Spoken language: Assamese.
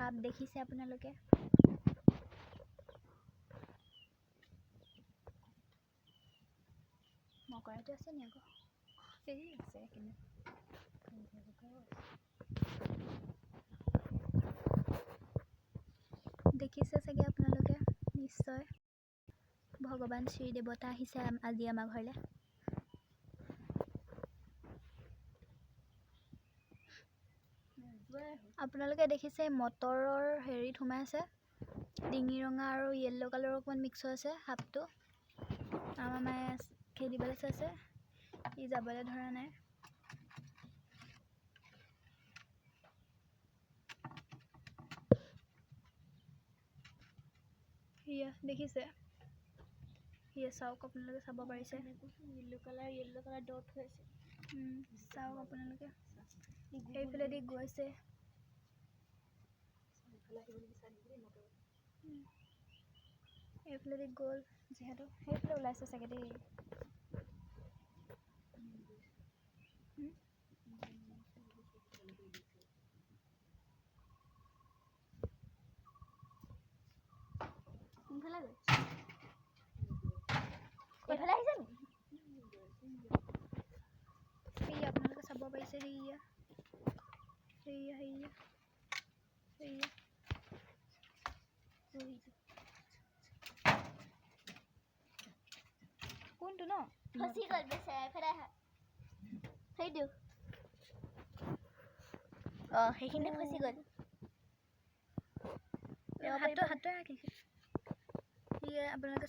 সাপ দেখিছে আপোনালোকে মকৰাটো আছে নি আকৌ এই আছে কিন্তু দেখিছে চাগে আপোনালোকে নিশ্চয় ভগৱান শ্ৰী দেৱতা আহিছে আজি আমাৰ ঘৰলৈ আপোনালোকে দেখিছে মটৰৰ হেৰিত সোমাই আছে ডিঙি ৰঙা আৰু য়েল্লো কালাৰৰ অকণমান মিক্স হৈ আছে সাপটো আমাৰ মায়ে খেদিবলৈ চাইছে ই যাবলৈ ধৰা নাই ইয়া দেখিছে ইয়া চাওক আপোনালোকে চাব পাৰিছে য়েল্লো কালাৰ ডট হৈ আছে চাওক আপোনালোকে এইফালেদি গৈছে এইফালেদি গ'ল যিহেতু সেইফালে ওলাইছে চাগে দেই কোনফালে গ'ল এইফালে আহিছে নি এই আপোনালোকে চাব পাৰিছে সেয়া সেয়া সেয়া সেয়া কোনটো ন ফচি গ'ল বেচেৰা এইফালে আহা সেইটো সেইখিনিতে ফচি গ'ল হাতটো ৰাখিছে আপোনালোকে